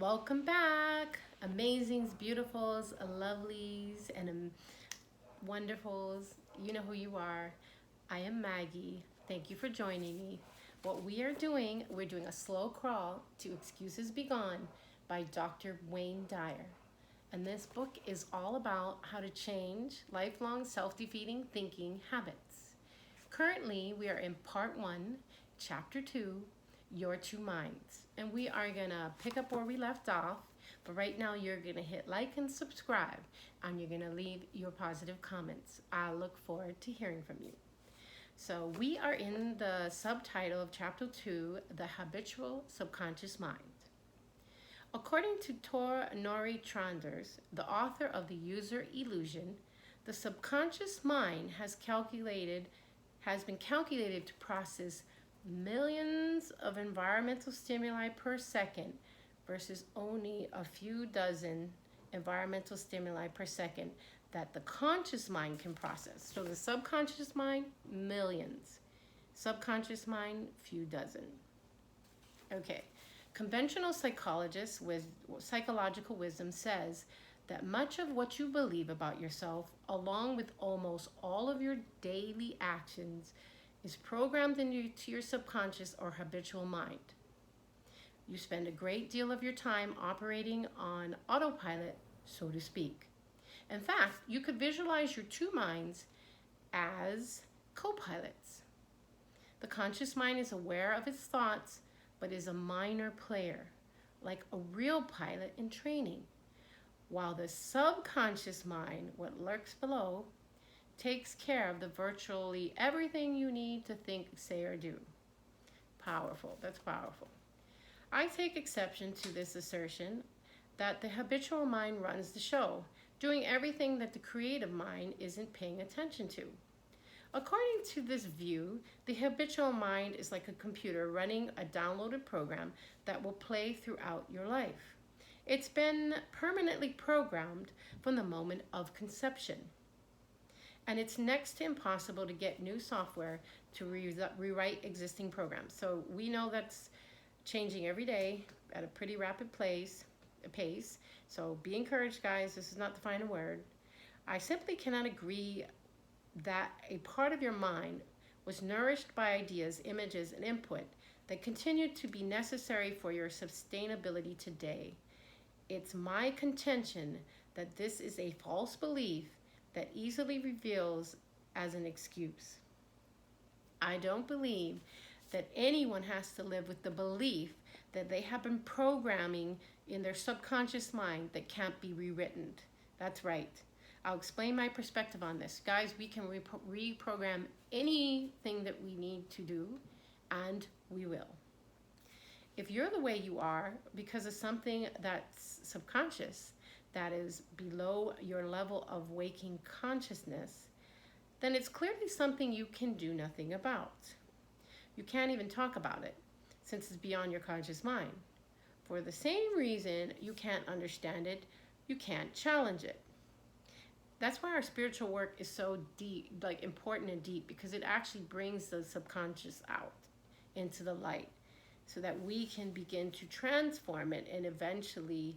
Welcome back, amazings, beautifuls, lovelies, and wonderfuls. You know who you are. I am Maggie. Thank you for joining me. What we are doing, we're doing a slow crawl to Excuses Be Gone by Dr. Wayne Dyer. And this book is all about how to change lifelong self-defeating thinking habits. Currently, we are in part 1, chapter 2, Your Two Minds. And we are going to pick up where we left off. But right now, you're going to hit like and subscribe. And you're going to leave your positive comments. I look forward to hearing from you. So we are in the subtitle of chapter 2, The Habitual Subconscious Mind. According to Tor Nori Tranders, the author of The User Illusion, the subconscious mind has been calculated to process millions of environmental stimuli per second versus only a few dozen environmental stimuli per second that the conscious mind can process. So the subconscious mind, millions. Subconscious mind, few dozen. Okay. Conventional psychological wisdom says that much of what you believe about yourself, along with almost all of your daily actions, is programmed into your subconscious or habitual mind. You spend a great deal of your time operating on autopilot, so to speak. In fact, you could visualize your two minds as co-pilots. The conscious mind is aware of its thoughts, but is a minor player, like a real pilot in training, while the subconscious mind, what lurks below, takes care of the virtually everything you need to think, say, or do. Powerful. That's powerful. I take exception to this assertion that the habitual mind runs the show, doing everything that the creative mind isn't paying attention to. According to this view, the habitual mind is like a computer running a downloaded program that will play throughout your life. It's been permanently programmed from the moment of conception. And it's next to impossible to get new software to rewrite existing programs. So we know that's changing every day at a pretty rapid pace. So be encouraged, guys. This is not the final word. I simply cannot agree that a part of your mind was nourished by ideas, images, and input that continue to be necessary for your sustainability today. It's my contention that this is a false belief that easily reveals as an excuse. I don't believe that anyone has to live with the belief that they have been programming in their subconscious mind that can't be rewritten. That's right. I'll explain my perspective on this. Guys, we can reprogram anything that we need to do, and we will. If you're the way you are because of something that's subconscious, that is below your level of waking consciousness, then it's clearly something you can do nothing about. You can't even talk about it, since it's beyond your conscious mind. For the same reason you can't understand it, you can't challenge it. That's why our spiritual work is so deep, like important and deep, because it actually brings the subconscious out into the light so that we can begin to transform it, and eventually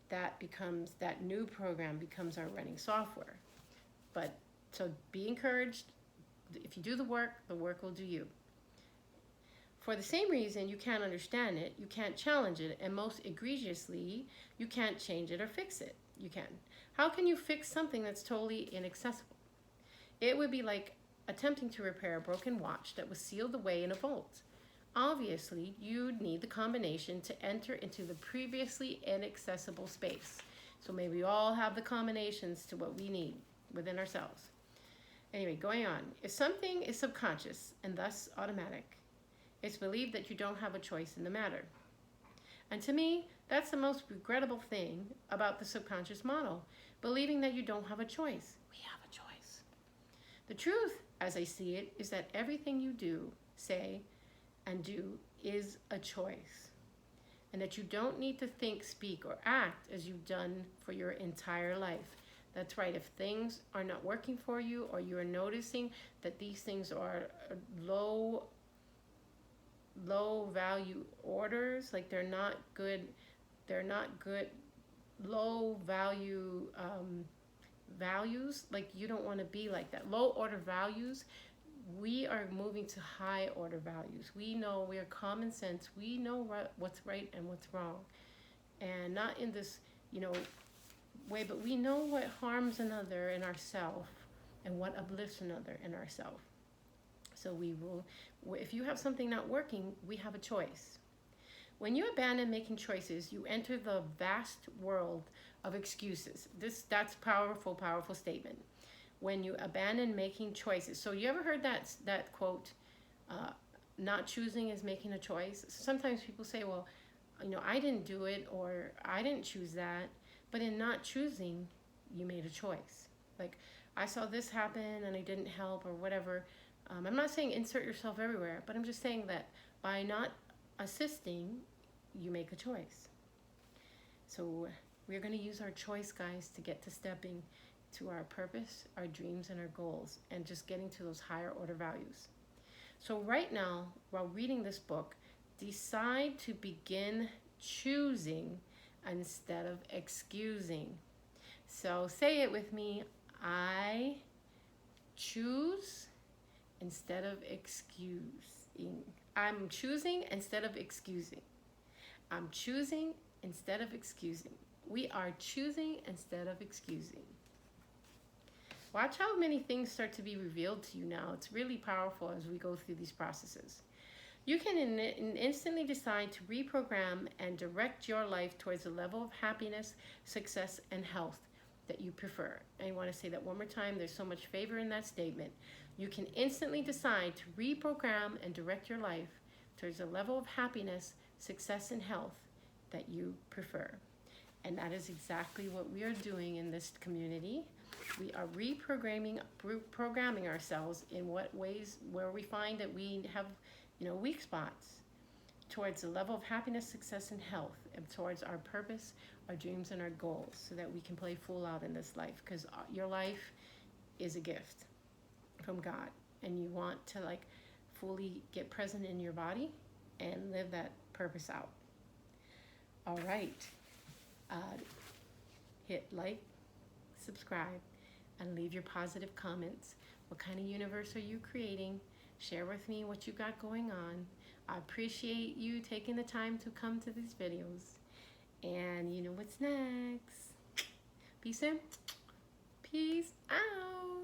that new program becomes our running software. But so be encouraged. If you do the work will do you. For the same reason you can't understand it, you can't challenge it, and most egregiously, you can't change it or fix it. You can. How can you fix something that's totally inaccessible? It would be like attempting to repair a broken watch that was sealed away in a vault. Obviously, you'd need the combination to enter into the previously inaccessible space. So may we all have the combinations to what we need within ourselves. Anyway, going on. If something is subconscious and thus automatic, it's believed that you don't have a choice in the matter. And to me, that's the most regrettable thing about the subconscious model, believing that you don't have a choice. We have a choice. The truth, as I see it, is that everything you do, say, and do is a choice. And that you don't need to think, speak, or act as you've done for your entire life. That's right. If things are not working for you, or you are noticing that these things are low value orders, like they're not good they're not good, low value values. Like, you don't want to be like that. Low order values, we are moving to high order values. We know, we are common sense. We know what's right and what's wrong. And not in this, way, but we know what harms another in ourselves and what uplifts another in ourselves. So we will, if you have something not working, we have a choice. When you abandon making choices, you enter the vast world of excuses. That's powerful, powerful statement. When you abandon making choices. So you ever heard that quote, not choosing is making a choice? Sometimes people say, well, I didn't do it, or I didn't choose that. But in not choosing, you made a choice. Like, I saw this happen and I didn't help or whatever. I'm not saying insert yourself everywhere, but I'm just saying that by not assisting, you make a choice. So we're going to use our choice, guys, to get to stepping to our purpose, our dreams, and our goals, and just getting to those higher order values. So right now, while reading this book, decide to begin choosing instead of excusing. So say it with me. I choose instead of excusing. I'm choosing instead of excusing. I'm choosing instead of excusing. We are choosing instead of excusing. Watch how many things start to be revealed to you now. It's really powerful as we go through these processes. You can instantly decide to reprogram and direct your life towards a level of happiness, success, and health that you prefer. I want to say that one more time. There's so much favor in that statement. You can instantly decide to reprogram and direct your life towards a level of happiness, success, and health that you prefer. And that is exactly what we are doing in this community. We are reprogramming ourselves in what ways where we find that we have weak spots, towards a level of happiness, success, and health, and towards our purpose, our dreams, and our goals, so that we can play full out in this life. Because your life is a gift from God, and you want to fully get present in your body and live that purpose out. All right. Hit like, subscribe, and leave your positive comments. What kind of universe are you creating? Share with me what you got going on. I appreciate you taking the time to come to these videos. And you know what's next. Peace in. Peace out.